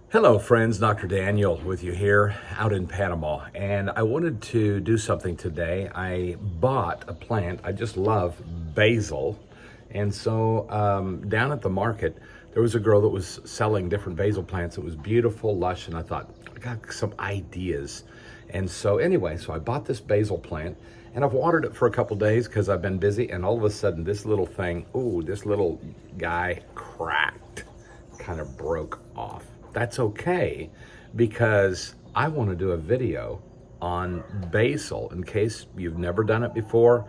Hello friends, Dr. Daniel with you here out in Panama, and I wanted to do something today. I bought a plant. I just love basil, and so down at the market there was a girl that was selling different basil plants. It was beautiful, lush, and I thought, I got some ideas. And so anyway, so I bought this basil plant and I've watered it for a couple days because I've been busy, and all of a sudden this little thing, this little guy cracked, kind of broke off. That's okay, because I want to do a video on basil in case you've never done it before.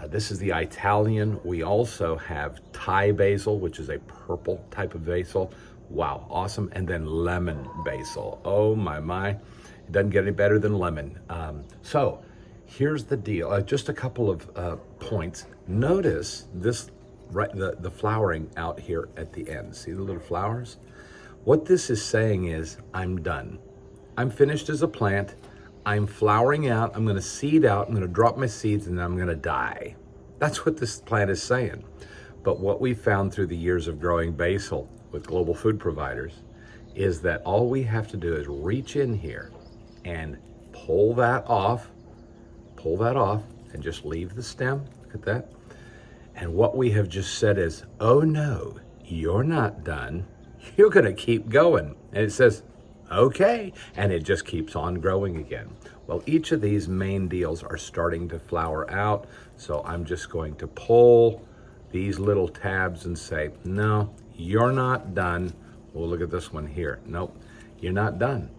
This is the Italian. We also have Thai basil, which is a purple type of basil. Wow, awesome. And then lemon basil. Oh my. It doesn't get any better than lemon. So here's the deal. Just a couple of points. Notice this, right, the flowering out here at the end. See the little flowers? What this is saying is, I'm done. I'm finished as a plant. I'm flowering out. I'm going to seed out. I'm going to drop my seeds, and then I'm going to die. That's what this plant is saying. But what we found through the years of growing basil with global food providers is that all we have to do is reach in here and pull that off, and just leave the stem. Look at that. And what we have just said is, oh no, you're not done. You're going to keep going. And it says, okay. And it just keeps on growing again. Well, each of these main deals are starting to flower out. So I'm just going to pull these little tabs and say, no, you're not done. Well, look at this one here. Nope, you're not done.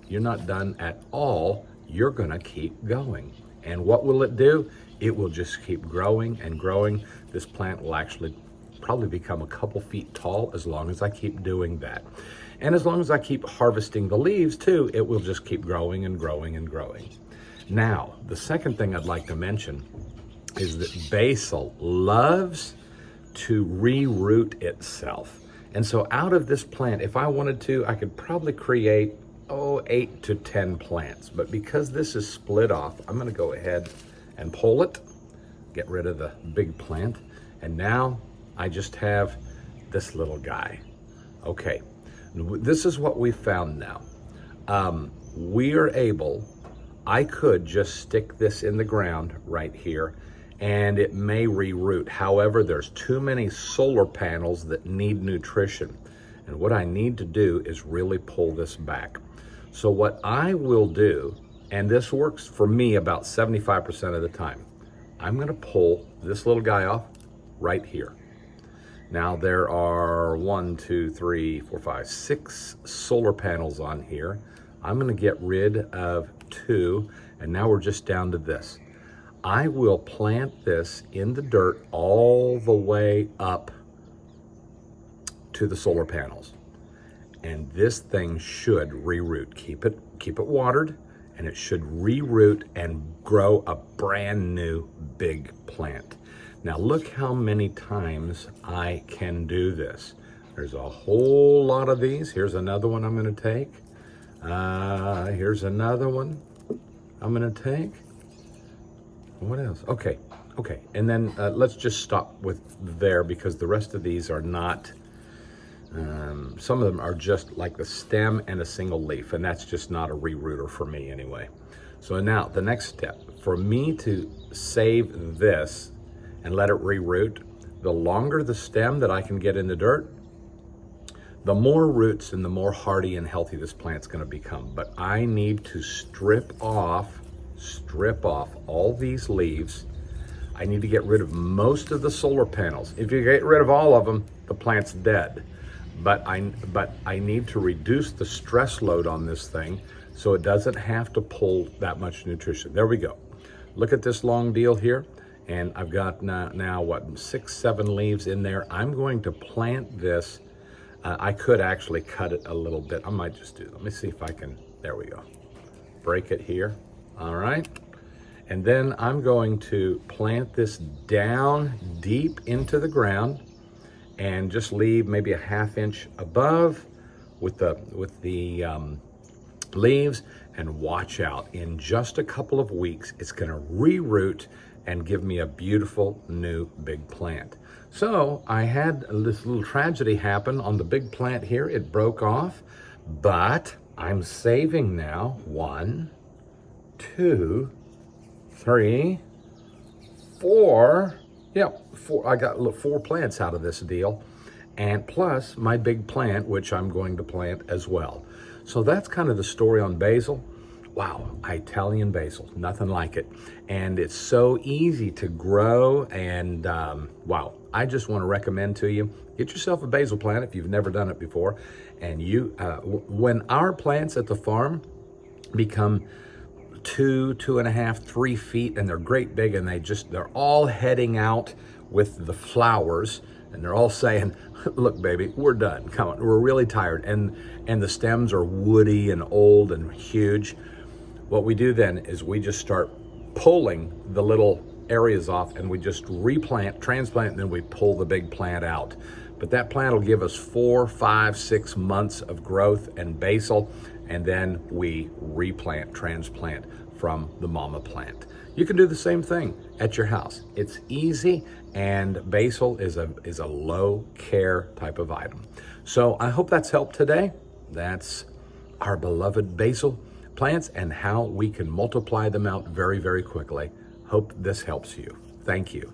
You're not done at all. You're going to keep going. And what will it do? It will just keep growing and growing. This plant will actually probably become a couple feet tall as long as I keep doing that. And as long as I keep harvesting the leaves too, it will just keep growing and growing and growing. Now, the second thing I'd like to mention is that basil loves to reroot itself. And so out of this plant, if I wanted to, I could probably create 8 to 10 plants. But because this is split off, I'm going to go ahead and pull it, get rid of the big plant, and now I just have this little guy. Okay, this is what we found now. I could just stick this in the ground right here and it may reroot. However, there's too many solar panels that need nutrition. And what I need to do is really pull this back. So what I will do, and this works for me about 75% of the time, I'm gonna pull this little guy off right here. Now there are 6 solar panels on here. I'm gonna get rid of 2, and now we're just down to this. I will plant this in the dirt all the way up to the solar panels. And this thing should reroot. Keep it watered, and it should reroot and grow a brand new big plant. Now look how many times I can do this. There's a whole lot of these. Here's another one I'm going to take. Here's another one I'm going to take. What else? Okay. And then let's just stop with there, because the rest of these are not, some of them are just like the stem and a single leaf, and that's just not a rerooter for me anyway. So now the next step, for me to save this and let it reroot, the longer the stem that I can get in the dirt, the more roots and the more hardy and healthy this plant's gonna become. But I need to strip off all these leaves. I need to get rid of most of the solar panels. If you get rid of all of them, the plant's dead. But I need to reduce the stress load on this thing so it doesn't have to pull that much nutrition. There we go. Look at this long deal here. And I've got now what, 6, 7 leaves in there. I'm going to plant this. I could actually cut it a little bit. I might just do, let me see if I can, there we go. Break it here, all right. And then I'm going to plant this down deep into the ground and just leave maybe a 1/2 inch above with the leaves, and watch out. In just a couple of weeks, it's gonna reroot and give me a beautiful new big plant. So I had this little tragedy happen on the big plant here. It broke off, But I'm saving now. 1, 2, 3, 4. Yep, 4. I got 4 plants out of this deal. And plus my big plant, which I'm going to plant as well. So that's kind of the story on basil. Wow, Italian basil, nothing like it. And it's so easy to grow. And wow, I just want to recommend to you, get yourself a basil plant if you've never done it before. And when our plants at the farm become 2, 2.5, 3 feet, and they're great big, and they're all heading out with the flowers, and they're all saying, look, baby, we're done. Come on, we're really tired. And the stems are woody and old and huge. What we do then is we just start pulling the little areas off, and we just transplant, and then we pull the big plant out. But that plant will give us 4, 5, 6 months of growth and basil, and then we transplant from the mama plant. You can do the same thing at your house. It's easy, and basil is a low care type of item. So I hope that's helped today. That's our beloved basil plants and how we can multiply them out very, very quickly. Hope this helps you. Thank you.